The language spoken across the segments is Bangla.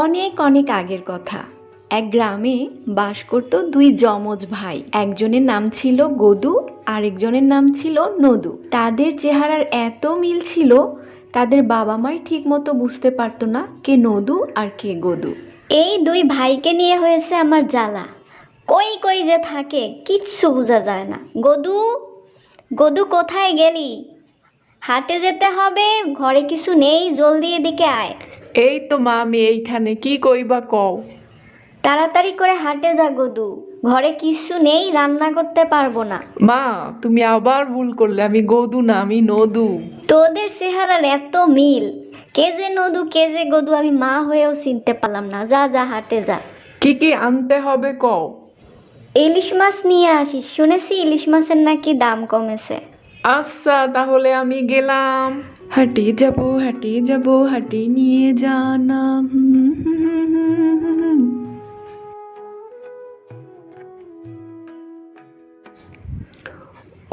অনেক অনেক আগের কথা। এক গ্রামে বাস করত দুই যমজ ভাই। একজনের নাম ছিল গদু, আরেকজনের নাম ছিল নদু। তাদের চেহারার এত মিল ছিল, তাদের বাবা মাই ঠিক মতো বুঝতে পারতো না কে নদু আর কে গদু। এই দুই ভাইকে নিয়ে হয়েছে আমার জ্বালা। কই কই যে থাকে কিচ্ছু বোঝা যায় না। গদু, গদু কোথায় গেলি? হাটে যেতে হবে, ঘরে কিছু নেই, জলদি এদিকে আয়। এই তো মা, আমি এইখানে, কি কইবা কও। তাড়াতাড়ি করে হাটে যা গদু, ঘরে কিচ্ছু নেই, রান্না করতে পারবো না। মা, তুমি আবার ভুল করলে, আমি গদু না, আমি নদু। তোদের চেহারার এত মিল, কে যে নদু কে যে গদু আমি মা হয়েও চিনতে পারলাম না। যা যা হাটে যা। কি কি আনতে হবে কও। ইলিশ মাছ নিয়ে আসিস, শুনেছি ইলিশ মাছের নাকি দাম কমেছে। আচ্ছা, তাহলে আমি গেলাম। হাটে যাব, হাটে যাব, হাটে নিয়ে জানা।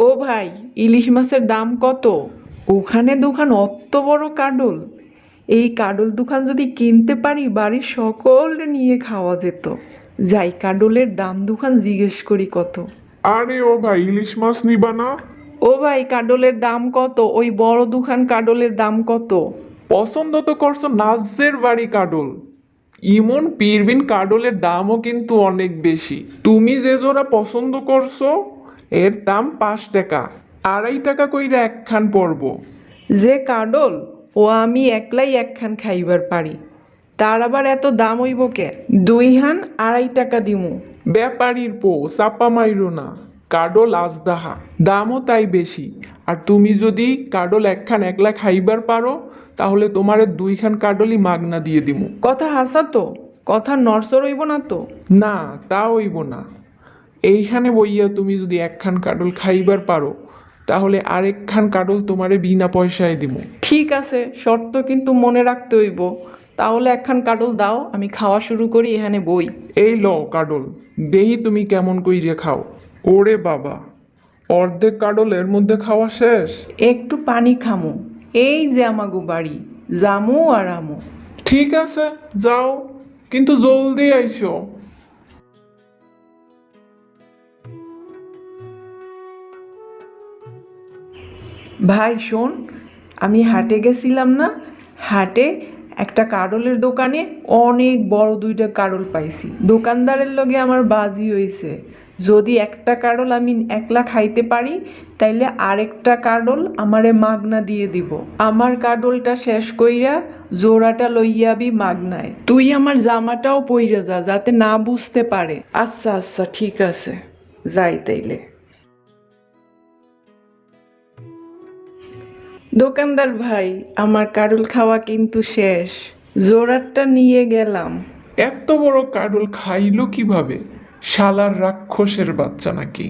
ও ভাই, ইলিশ মাছের দাম কত? ওখানে দোকান অত বড় কাডল। এই কাডল দোকান যদি কিনতে পারি, বাড়ির সকলে নিয়ে খাওয়া যেত। যাই, কাডলের দাম দোকান জিজ্ঞেস করি কত। আরে ও ভাই, ইলিশ মাছ নিবা না? ও ভাই, কাডলের দাম কত? ওই বড় দোকান কাডলের দাম কত? পছন্দ তো করছো নাজের বাড়ি কাডল। ইমন পিরবিন কাডলের দামও কিন্তু অনেক বেশি। তুমি যে জোড়া পছন্দ করছো এর দাম 5 টাকা, 2.5 টাকা কইরা একখান পড়বো। যে কাডল, ও আমি একলাই একখান খাইবার পারি, তার আবার এত দাম হইব কে? 2 হান 2.5 টাকা দিমু। ব্যাপারীর পো চাপা মাইরো না, কাডল আজদাহা, দামও তাই বেশি। আর তুমি যদি কাডল একখান একলা খাইবার পারো তাহলে তোমারে 2 খান কাডলই মাগনা দিয়ে দিমু। কথা হাসা তো, কথা নরসর হইব না তো? না, তা হইব না। এইখানে বইয়া তুমি যদি একখান কাডল খাইবার পারো তাহলে আরেকখান কাডল তোমারে বিনা পয়সায় দিমু। ঠিক আছে, শর্ত কিন্তু মনে রাখতে হইব। তাহলে একখান কাডল দাও, আমি খাওয়া শুরু করি, এখানে বই। এই লও কাডল, দেহি তুমি কেমন কইরে খাও। ওরে বাবা, অর্ধেক কাডল এর মধ্যে খাওয়া শেষ। একটু পানি খামু, এই যে আমাগো বাড়ি, জামু আর আমু। ঠিক আছে, যাও, কিন্তু জলদি আইসো। ভাই শোন, আমি হাটে গেছিলাম না, হাটে একটা কাডলের দোকানে অনেক বড় 2টা কাডল পাইছি। দোকানদারের লগে আমার বাজি হইছে, যদি একটা কাডল আমি একলা খাইতে পারি তাইলে আরেকটা কাডল আমারে মাগনা দিয়ে দিব। আমার কাডলটা শেষ কইরা জোড়াটা লইয়াবি মাগনায়। তুই আমার জামাটাও পইরা যা, যাতে না বুঝতে পারে। আচ্ছা আচ্ছা, ঠিক আছে, যাই তাইলে। দোকানদার ভাই, আমার কাডল খাওয়া কিন্তু শেষ, জোড়াটা নিয়ে গেলাম। এত বড় কাডল খাইলো কিভাবে? শালার রাক্ষসের বাচ্চা নাকি?